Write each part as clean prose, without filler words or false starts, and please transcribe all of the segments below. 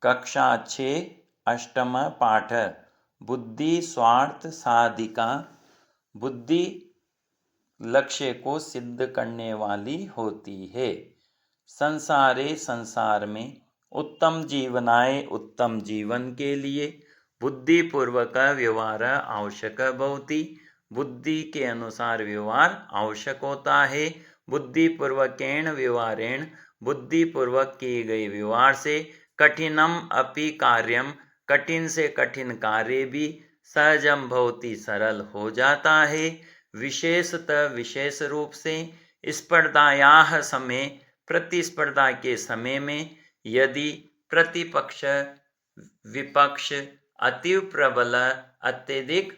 कक्षा 6 अष्टम पाठ। बुद्धि स्वार्थ साधिका। बुद्धि लक्ष्य को सिद्ध करने वाली होती है। संसार में उत्तम जीवनाय उत्तम जीवन के लिए बुद्धिपूर्वक व्यवहार आवश्यक भवति। बुद्धि के अनुसार व्यवहार आवश्यक होता है। बुद्धिपूर्वकेण व्यवहारेण, बुद्धिपूर्वक किए गए व्यवहार से कठिनम अपि कार्यम, कठिन से कठिन कार्य भी सहजम भवति सरल हो जाता है। विशेषतः विशेष रूप से स्पर्धायाः समय, प्रतिस्पर्धा के समय में यदि प्रतिपक्ष विपक्ष अतीव प्रबल अत्यधिक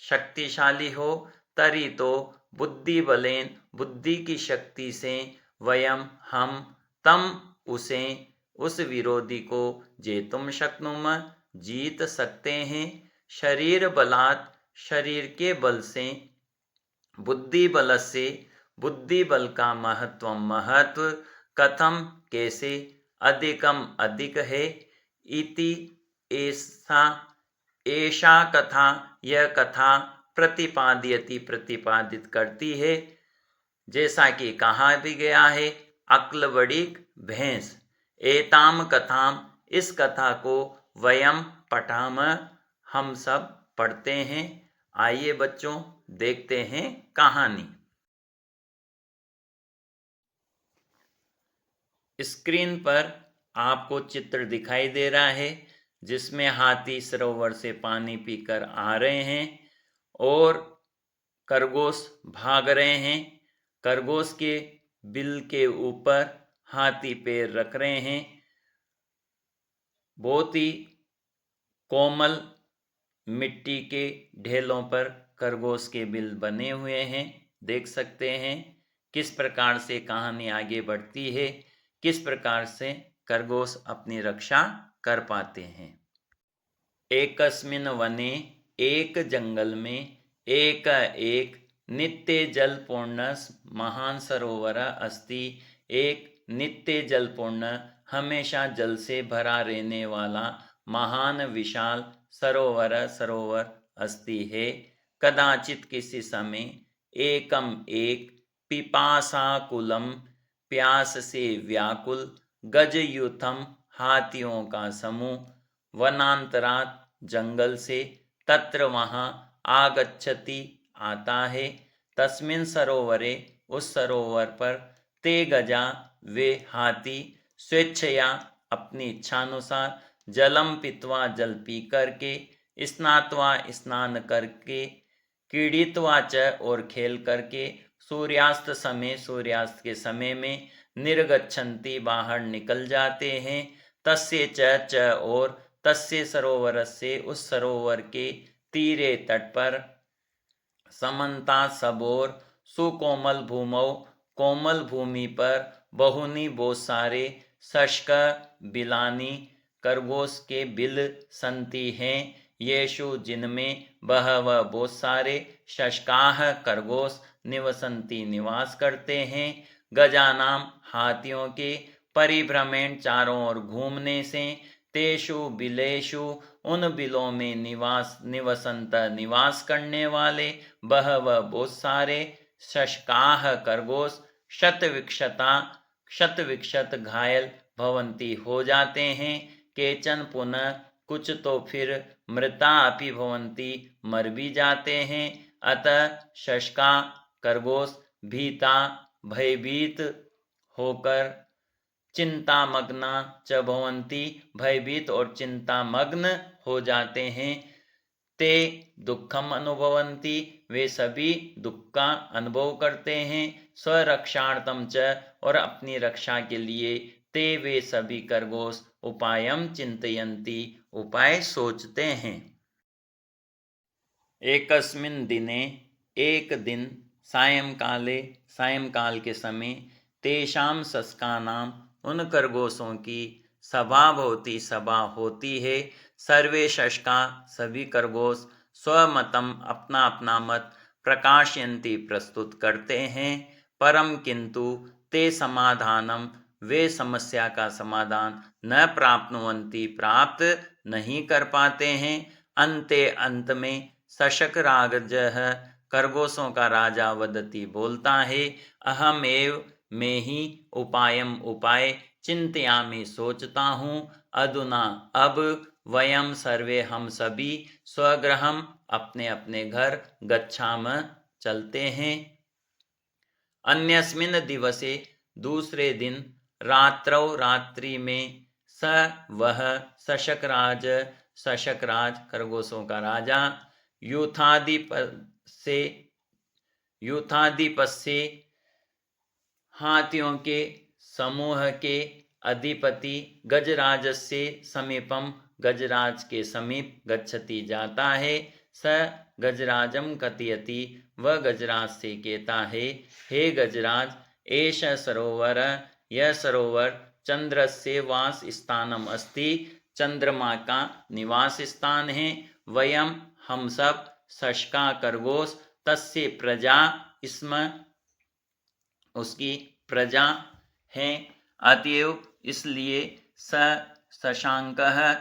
शक्तिशाली हो तरी तो बुद्धि बलेन, बुद्धि की शक्ति से वयम हम तम उसे, उस विरोधी को जेतुम शक्नुम, जीत सकते हैं। शरीर बलात्, शरीर के बल से, बुद्धि बल से, बुद्धि बल का महत्व कथम कैसे, अधिकम अधिक है। इति ऐसा कथा, यह कथा प्रतिपाद्यति प्रतिपादित करती है, जैसा कि कहा भी गया है। अक्ल बड़ी भैंस। एताम कथाम, इस कथा को वयम पठाम, हम सब पढ़ते हैं। आइए बच्चों देखते हैं कहानी। स्क्रीन पर आपको चित्र दिखाई दे रहा है जिसमें हाथी सरोवर से पानी पीकर आ रहे हैं और खरगोश भाग रहे हैं। खरगोश के बिल के ऊपर हाथी पैर रख रहे हैं। बहुत ही कोमल मिट्टी के ढेलों पर खरगोश के बिल बने हुए हैं। देख सकते हैं किस प्रकार से कहानी आगे बढ़ती है, किस प्रकार से खरगोश अपनी रक्षा कर पाते हैं। एकस्मिन् वने, एक जंगल में, एक नित्य जलपूर्ण महान सरोवर अस्ति। एक नित्य जलपूर्ण, हमेशा जल से भरा रहने वाला महान विशाल सरोवर अस्ति है। कदाचित किसी समय, एकम एक, पिपासाकुलम, प्यास से व्याकुल, गजयूथम, हाथियों का समूह, वनांतरात, जंगल से, तत्र वहाँ, आगच्छति, आता है, तस्मिन सरोवरे, उस सरोवर पर, ते गजा, वे हाथी, स्वेच्छया, अपनी इच्छानुसार, जलम पीत्वा, जल पी करके, स्नात्वा, स्नान करके, क्रीडित्वा च, और खेल करके, सूर्यास्त समय, सूर्यास्त के समय में, निर्गच्छन्ति, बाहर निकल जाते हैं। तस्य च, और तस्य सरोवर से, उस सरोवर के तीरे तट पर, समन्ता, सबोर, सुकोमल भूमौ, कोमल भूमि पर, बहुनी, बहुत सारे, शष्क, बिलानी, खरगोश के बिल, संति हैं, येषु, जिनमें, बहव, बहुत सारे, शष्काः, खरगोश, निवसन्ति, निवास करते हैं, गजानाम, हाथियों के, परिभ्रमेण, चारों ओर घूमने से, तेषु बिलेषु, उन बिलों में, निवसंत, निवास करने वाले, बहव, बहुत सारे, शष्काः, खरगोश, शतविक्षता, शतविक्षत, घायल, भवंती, हो जाते हैं, केचन पुनः, कुछ तो फिर, मृता अपि भवंती, मर भी जाते हैं। अतः शष्का, खरगोश, भीता, भयभीत होकर, चिंतामग्ना च भवंती, भयभीत और चिंतामग्न हो जाते हैं। ते दुखम अनुभवंती, वे सभी दुख का अनुभव करते हैं। स्वरक्षार्थम च, और अपनी रक्षा के लिए, ते वे सभी खरगोश, उपायम चिंतयन्ति, उपाय सोचते हैं। एकस्मिन् दिने, एक दिन, सायंकाले, सायंकाल के समय, तेषां शस्कानाम, उन खरगोशों की सभा भवति, सभा होती है। सर्वे शष्का, सभी खरगोश, स्वमतम, अपना अपना मत, प्रकाशयन्ति, प्रस्तुत करते हैं। परम किंतु, ते समाधानम, वे समस्या का समाधान न प्राप्नुवन्ति, प्राप्त नहीं कर पाते हैं। अंते अंत में सशकरागजः, खरगोशों का राजा वदति बोलता है, अहम एव, मैं ही उपायम उपाय, चिंतयामि सोचता हूँ, अधुना अब, वयम सर्वे हम सभी, स्वगृहम अपने अपने घर, गच्छाम चलते हैं। अन्यस्मिन् दिवसे दूसरे दिन, रात्रौ रात्रि में, स वह सशकराज, सशकराज खरगोशों का राजा, यूथाधिप से हाथियों के समूह के अधिपति गजराज से समीपम, गजराज के समीप, गच्छति जाता है, स गजराजम कथयति, वह गजराज से कहता है, हे गजराज, एष सरोवर, यह सरोवर चंद्रस्य वास स्थानम अस्ति, चंद्रमा का निवास स्थान है, वयम हम सब, शशका खरगोश, तस्य प्रजा स्म उसकी प्रजा है, अतएव इसलिए, शशांकः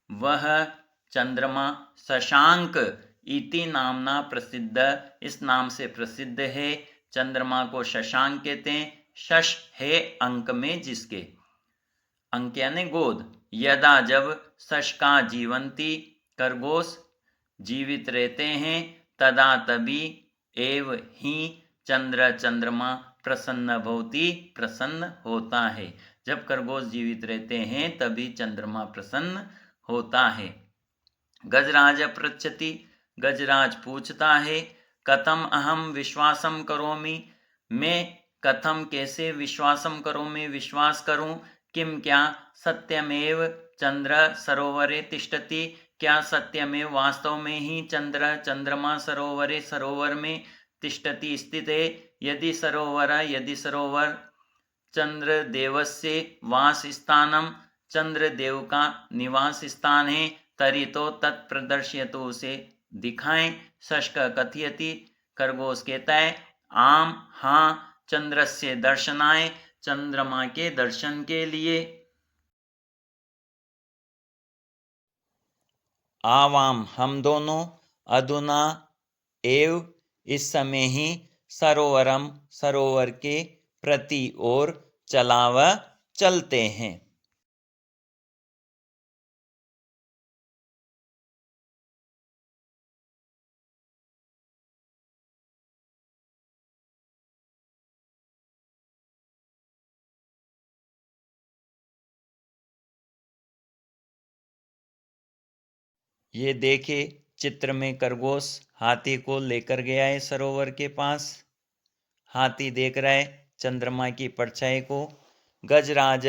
वह चंद्रमा, शशांक इति नामना प्रसिद्ध, इस नाम से प्रसिद्ध है। चंद्रमा को शशांक कहते हैं, शश है अंक में जिसके, अंक यानी गोद, यदा जब, शशका जीवंती, खरगोश जीवित रहते हैं, तदा तभी, एव ही, चंद्र चंद्रमा, प्रसन्न भवति प्रसन्न होता है, जब खरगोश जीवित रहते हैं तभी चंद्रमा प्रसन्न होता है। गजराज पृच्छति, गजराज पूछता है, कथम अहम विश्वासम करोमि, मैं कथम कैसे विश्वासम करोमि विश्वास करूं, किम क्या, सत्यमेव चंद्र सरोवरे तिष्ठति, क्या सत्यमेव वास्तव में ही चंद्र चंद्रमा सरोवरे सरोवर में तिष्ठति स्थित है, यदि सरोवर चंद्र देवस्य वास स्थानम, चंद्र देव का निवास स्थान है, तरी तो तत्प्रदर्शयतु, उसे दिखाएं। शशक कथयति, खरगोश कहता है, आम हाँ, चंद्रस्य दर्शनाय, चंद्रमा के दर्शन के लिए। आवाम हम दोनों, अधुना एव इस समय ही, सरोवरम सरोवर के प्रति ओर, चलाव चलते हैं। ये देखे चित्र में खरगोश हाथी को लेकर गया है सरोवर के पास, हाथी देख रहा है चंद्रमा की परछाई को। गजराज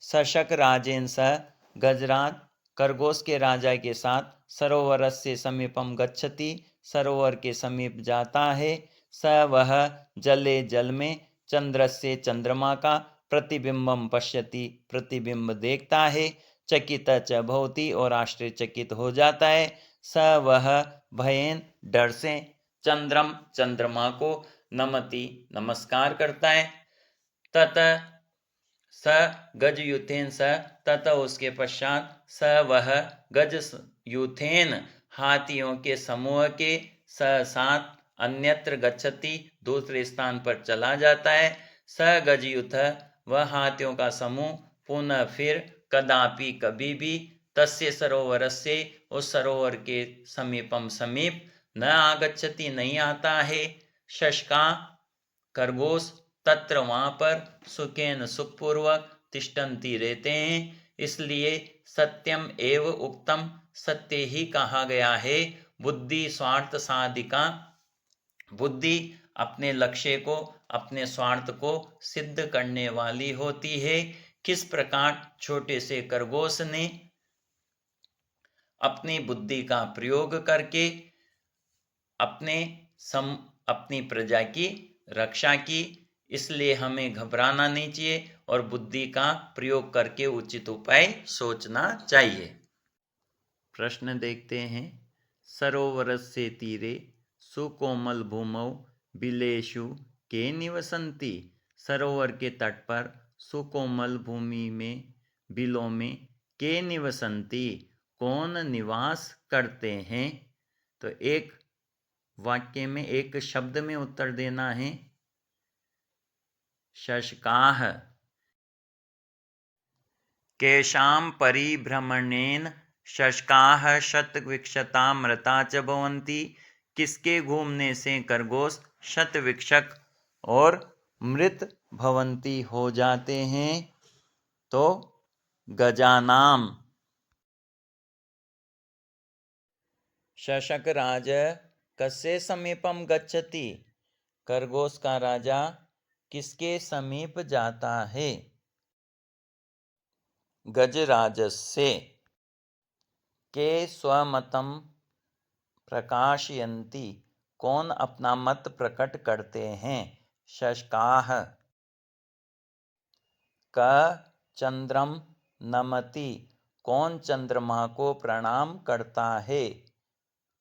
शशक राजेन सह, गजराज खरगोश के राजा के साथ, सरोवर से समीपम गच्छति, सरोवर के समीप जाता है, स वह जले जल में, चंद्र से चंद्रमा का, प्रतिबिंबम पश्यति प्रतिबिंब देखता है, चकित च भवति और आश्चर्यचकित हो जाता है, स वह भयेन डर से, चंद्रम चंद्रमा को, नमति नमस्कार करता है, तत स गजयुथेन स, तत उसके पश्चात, स वह गज युथेन हाथियों के समूह के, साथ अन्यत्र गच्छति दूसरे स्थान पर चला जाता है, स गजयुथ वह हाथियों का समूह, पुनः फिर, कदापि कभी भी, तस्य सरोवर से उस सरोवर के समीपम समीप, न आगच्छति नहीं आता है, शशका खरगोश, तत्र वहां पर, सुखेन सुखपूर्वक, तिष्ठन्ति रहते हैं, इसलिए सत्यम एव उक्तम, सत्य ही कहा गया है, बुद्धि स्वार्थ साधिका, बुद्धि अपने लक्ष्य को, अपने स्वार्थ को सिद्ध करने वाली होती है। किस प्रकार छोटे से खरगोश ने अपनी बुद्धि का प्रयोग करके अपनी प्रजा की रक्षा की, इसलिए हमें घबराना नहीं चाहिए और बुद्धि का प्रयोग करके उचित उपाय सोचना चाहिए। प्रश्न देखते हैं, सरोवरस्य तीरे सुकोमल भूमौ बिलेषु के निवसन्ति, सरोवर के तट पर सुकोमल भूमि में बिलों में के निवसन्ति कौन निवास करते हैं। तो एक वाक्य में एक शब्द में उत्तर देना है। शशकाः। केषां परिभ्रमणेन शशकाः शतविक्षता च भवन्ति। किसके घूमने से खरगोश शतविक्षक और मृत भवन्ति हो जाते हैं। तो गजानाम। शशक राज कस्य समीपम गच्छति। खरगोश का राजा किसके समीप जाता है। गजराजस्य। के स्वमतं प्रकाशयन्ति कौन अपना मत प्रकट करते हैं। शशकाः। क चंद्रम नमति कौन चंद्रमा को प्रणाम करता है।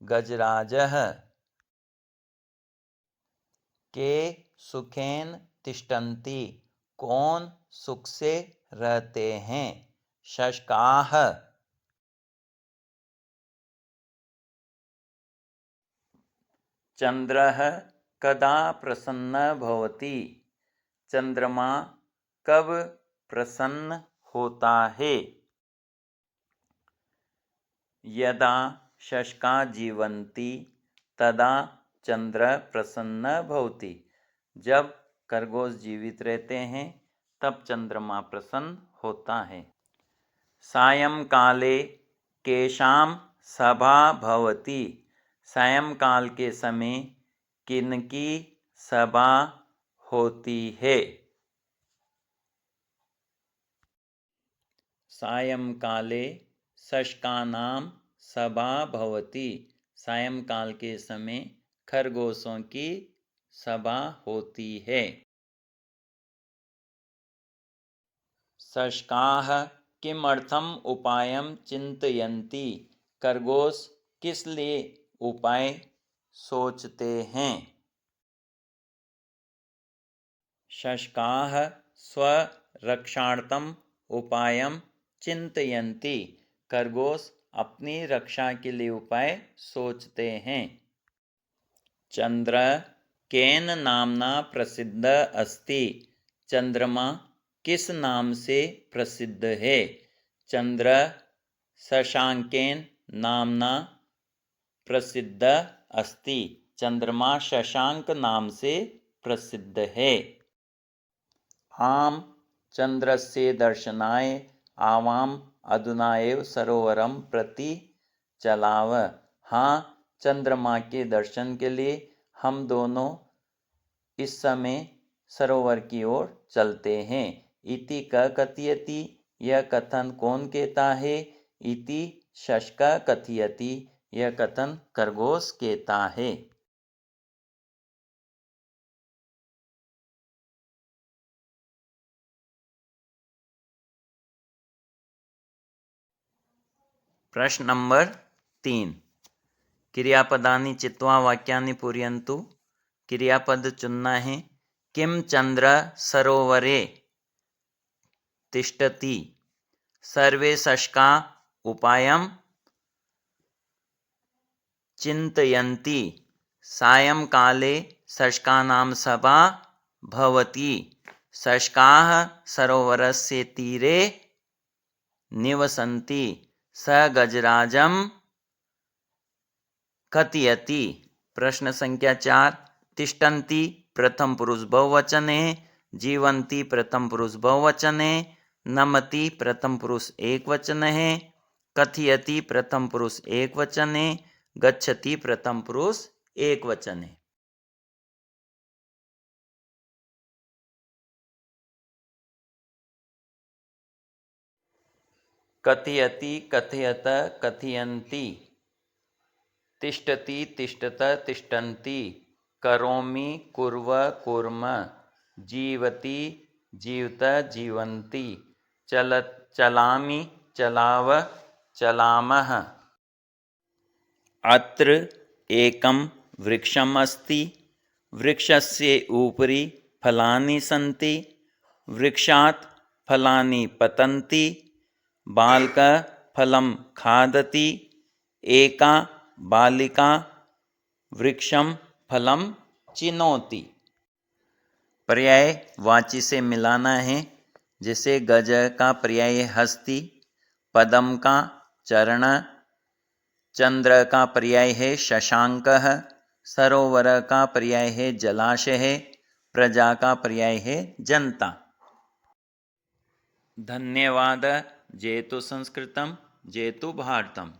गजराजः। के सुखेन तिष्ठन्ति कौन सुख से रहते हैं। शशकाः। चंद्रः कदा प्रसन्न भवति। चंद्रमा कब प्रसन्न होता है। यदा शशका जीवन्ति तदा चंद्र प्रसन्न भवति। जब खरगोश जीवित रहते हैं तब चंद्रमा प्रसन्न होता है। सायंकाले केषां सभा भवति। सायंकाल के समय किनकी सभा होती है। सायंकाले शशकानां सभा भवति। सायंकाल के समय खरगोशों की सभा होती है। शशकाः किमर्थम उपायं चिन्तयन्ति। खरगोश किस लिए उपाय सोचते हैं। शशकाः स्वरक्षार्थम उपायं चिन्तयन्ति। खरगोश अपनी रक्षा के लिए उपाय सोचते हैं। चंद्र केन नामना प्रसिद्ध अस्ति। चंद्रमा किस नाम से प्रसिद्ध है। चंद्र शशांकेन नामना प्रसिद्ध अस्ति। चंद्रमा शशांक नाम से प्रसिद्ध है। आम चंद्रस्य दर्शनाय आवाम अधुना एव सरोवरम प्रति चलाव। हाँ, चंद्रमा के दर्शन के लिए हम दोनों इस समय सरोवर की ओर चलते हैं। इति क कथयति यह कथन कौन कहता है। इति शशका कथयति यह कथन खरगोश कहता है। प्रश्न नंबर 3। क्रियापदानि चित्वा वाक्यानि पूरयन्तु। क्रियापद चुनना है। किम चंद्र सरोवरे तिष्ठति। सर्वे शशका उपायं चिन्तयन्ति। सायंकाले शशकानां सभा भवति। शशकाः सरोवरस्य तीरे निवसन्ति। स गजराजं कथयति। प्रश्न संख्या 4। तिष्ठन्ति प्रथम पुरुष बहुवचन है। जीवन्ति प्रथम पुरुष बहुवचन है। नमति प्रथम पुरुष एकवचन है। कथयति प्रथम पुरुष एकवचन है। गच्छति प्रथम पुरुष एकवचन है। कथयति कथयत कथयन्ति। तिष्ठति तिष्ठत तिष्ठन्ति। करोमि कुर्व कुर्म। जीवति जीवत जीवन्ति। चलामि चलाव चलामः। अत्र एकं वृक्षम् अस्ति। वृक्षस्य उपरि फलानि सन्ति। वृक्षात् फलानि पतन्ति, बालकः फलं खादति, एका बालिका वृक्षं फलं चिनोति। पर्याय वाची से मिलाना है। जैसे गज का पर्याय है हस्ती, पदम का चरण, चंद्र का पर्याय है शशांकः, सरोवर का पर्याय है जलाशय, प्रजा का पर्याय है जनता। धन्यवाद। जयतु संस्कृतम, जयतु भारतम।